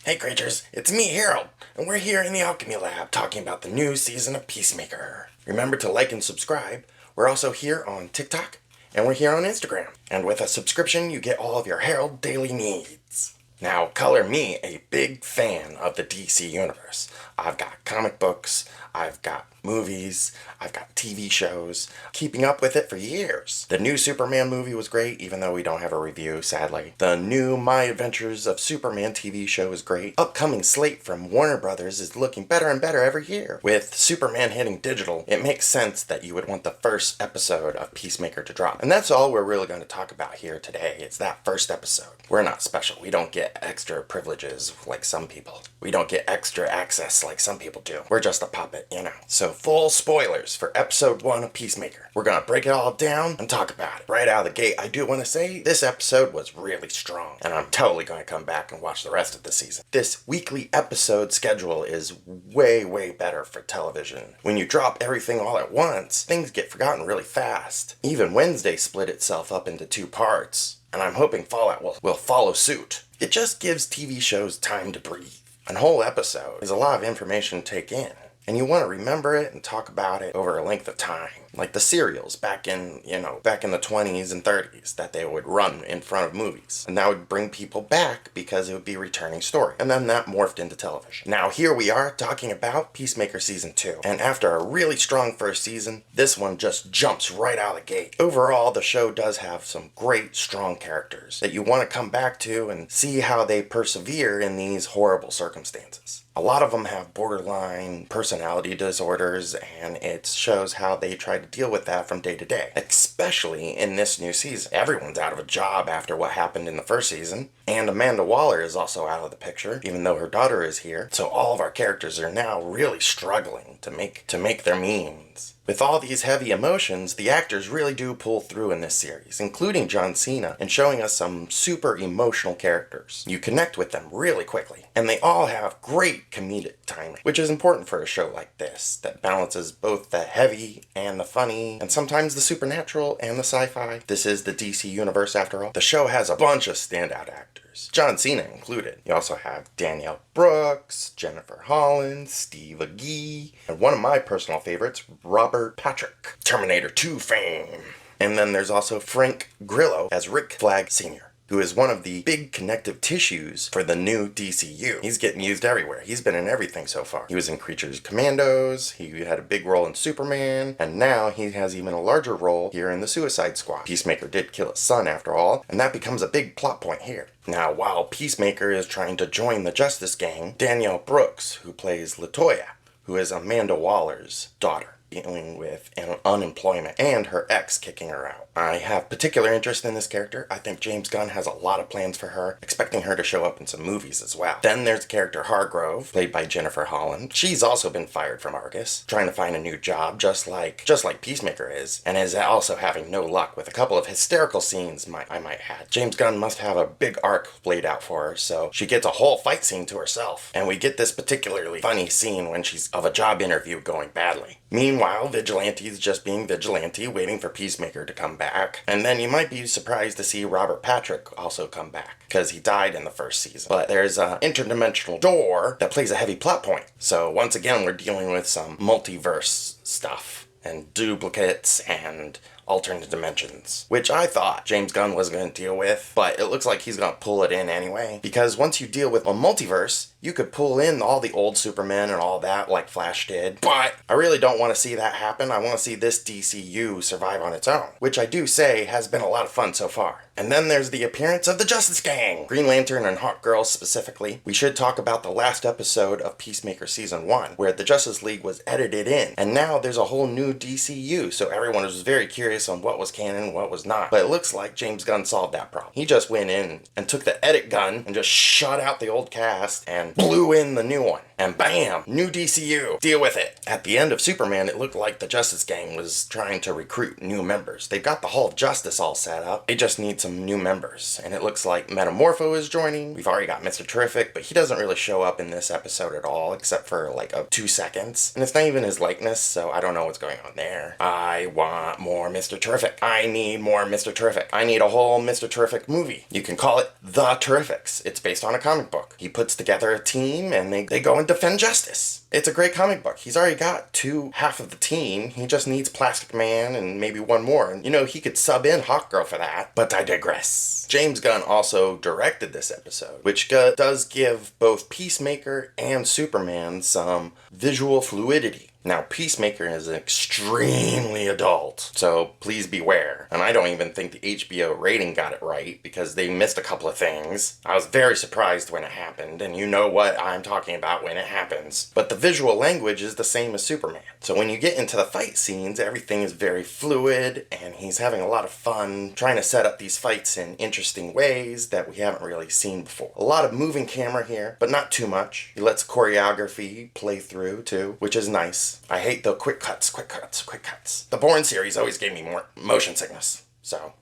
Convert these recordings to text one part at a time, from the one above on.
Hey creatures, it's me, Harrold, and we're here in the Alchemy Lab talking about the new season of Peacemaker. Remember to like and subscribe. We're also here on TikTok, and we're here on Instagram. And with a subscription, you get all of your Harrold daily needs. Now, color me a big fan of the DC Universe. I've got comic books, I've got movies, I've got TV shows, keeping up with it for years. The new Superman movie was great, even though we don't have a review, sadly. The new My Adventures of Superman TV show is great. Upcoming slate from Warner Brothers is looking better and better every year. With Superman hitting digital, it makes sense that you would want the first episode of Peacemaker to drop. And that's all we're really going to talk about here today. It's that first episode. We're not special. We don't get extra privileges like some people. We don't get extra access like some people do. We're just a puppet, you know. So full spoilers for episode 1 of Peacemaker. We're gonna break it all down and talk about it. Right out of the gate, I do want to say this episode was really strong, and I'm totally gonna come back and watch the rest of the season. This weekly episode schedule is way better for television. When you drop everything all at once, things get forgotten really fast. Even Wednesday split itself up into 2 parts, and I'm hoping Fallout will follow suit. It just gives TV shows time to breathe. An whole episode is a lot of information to take in, and you want to remember it and talk about it over a length of time. Like the serials back in the 20s and 30s that they would run in front of movies. And that would bring people back because it would be a returning story. And then that morphed into television. Now here we are talking about Peacemaker Season 2. And after a really strong first season, this one just jumps right out of the gate. Overall, the show does have some great, strong characters that you want to come back to and see how they persevere in these horrible circumstances. A lot of them have borderline personality disorders, and it shows how they try to deal with that from day to day, especially in this new season. Everyone's out of a job after what happened in the first season, and Amanda Waller is also out of the picture, even though her daughter is here. So all of our characters are now really struggling to make their means. With all these heavy emotions, the actors really do pull through in this series, including John Cena, and showing us some super emotional characters. You connect with them really quickly, and they all have great comedic timing, which is important for a show like this, that balances both the heavy and the funny, and sometimes the supernatural and the sci-fi. This is the DC Universe after all. The show has a bunch of standout actors, John Cena included. You also have Danielle Brooks, Jennifer Holland, Steve Agee, and one of my personal favorites, Robert Patrick, Terminator 2 fame. And then there's also Frank Grillo as Rick Flag Sr., who is one of the big connective tissues for the new DCU. He's getting used everywhere. He's been in everything so far. He was in Creatures Commandos, he had a big role in Superman, and now he has even a larger role here in the Suicide Squad. Peacemaker did kill his son after all, and that becomes a big plot point here. Now, while Peacemaker is trying to join the Justice Gang, Danielle Brooks, who plays LaToya, who is Amanda Waller's daughter, dealing with unemployment and her ex kicking her out. I have particular interest in this character. I think James Gunn has a lot of plans for her, expecting her to show up in some movies as well. Then there's the character Hargrove, played by Jennifer Holland. She's also been fired from Argus, trying to find a new job, just like Peacemaker is, and is also having no luck with a couple of hysterical scenes, I might add. James Gunn must have a big arc laid out for her, so she gets a whole fight scene to herself. And we get this particularly funny scene when she's of a job interview going badly. Meanwhile, Vigilante's just being Vigilante, waiting for Peacemaker to come back. And then you might be surprised to see Robert Patrick also come back, because he died in the first season. But there's an interdimensional door that plays a heavy plot point. So once again, we're dealing with some multiverse stuff, and duplicates, and alternate dimensions, which I thought James Gunn was going to deal with, but it looks like he's going to pull it in anyway, because once you deal with a multiverse, you could pull in all the old Supermen and all that like Flash did, but I really don't want to see that happen. I want to see this DCU survive on its own, which I do say has been a lot of fun so far. And then there's the appearance of the Justice Gang, Green Lantern and Hawkgirl specifically. We should talk about the last episode of Peacemaker Season 1, where the Justice League was edited in, and now there's a whole new DCU, so everyone was very curious on what was canon and what was not. But it looks like James Gunn solved that problem. He just went in and took the edit gun and just shot out the old cast and blew in the new one. and bam, new DCU. Deal with it. At the end of Superman, it looked like the Justice Gang was trying to recruit new members. They've got the Hall of Justice all set up. They just need some new members. And it looks like Metamorpho is joining. We've already got Mr. Terrific, but he doesn't really show up in this episode at all, except for like 2 seconds. And it's not even his likeness, so I don't know what's going on there. I want more Mr. Terrific. I need more Mr. Terrific. I need a whole Mr. Terrific movie. You can call it The Terrifics. It's based on a comic book. He puts together a team and they go and defend justice. It's a great comic book. He's already got half of the team. He just needs Plastic Man and maybe one more. And he could sub in Hawkgirl for that. But I digress. James Gunn also directed this episode, which does give both Peacemaker and Superman some visual fluidity. Now, Peacemaker is extremely adult, so please beware. And I don't even think the HBO rating got it right because they missed a couple of things. I was very surprised when it happened, and you know what I'm talking about when it happens. But the visual language is the same as Superman. So when you get into the fight scenes, everything is very fluid, and he's having a lot of fun trying to set up these fights in interesting ways that we haven't really seen before. A lot of moving camera here, but not too much. He lets choreography play through, too, which is nice. I hate the quick cuts. The Bourne series always gave me more motion sickness. So,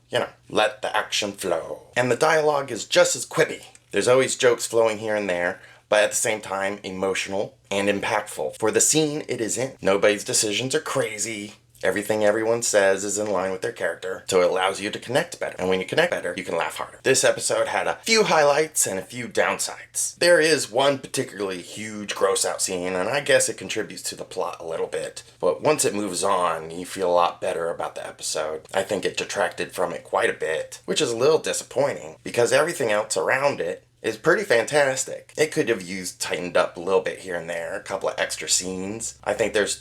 let the action flow. And the dialogue is just as quippy. There's always jokes flowing here and there, but at the same time, emotional and impactful for the scene it is in. Nobody's decisions are crazy. Everything everyone says is in line with their character, so it allows you to connect better. And when you connect better, you can laugh harder. This episode had a few highlights and a few downsides. There is one particularly huge gross out scene, and I guess it contributes to the plot a little bit. But once it moves on, you feel a lot better about the episode. I think it detracted from it quite a bit, which is a little disappointing, because everything else around it is pretty fantastic. It could have tightened up a little bit here and there, a couple of extra scenes. I think there's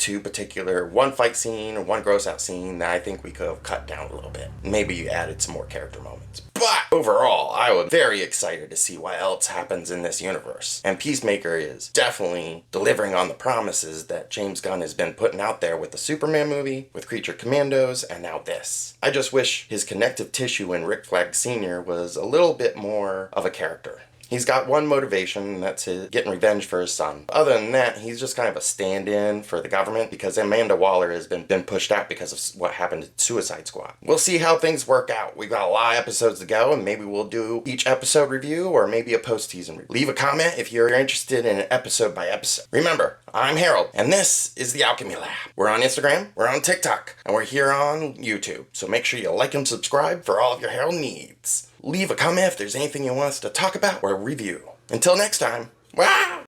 one fight scene or one gross out scene that I think we could have cut down a little bit. Maybe you added some more character moments. But overall, I was very excited to see what else happens in this universe. And Peacemaker is definitely delivering on the promises that James Gunn has been putting out there with the Superman movie, with Creature Commandos, and now this. I just wish his connective tissue in Rick Flag Sr. was a little bit more of a character. He's got one motivation, and that's getting revenge for his son. Other than that, he's just kind of a stand-in for the government because Amanda Waller has been pushed out because of what happened to Suicide Squad. We'll see how things work out. We've got a lot of episodes to go, and maybe we'll do each episode review or maybe a post-season review. Leave a comment if you're interested in an episode by episode. Remember, I'm Harrold, and this is the Alchemy Lab. We're on Instagram, we're on TikTok, and we're here on YouTube. So make sure you like and subscribe for all of your Harrold needs. Leave a comment if there's anything you want us to talk about or review. Until next time, wow!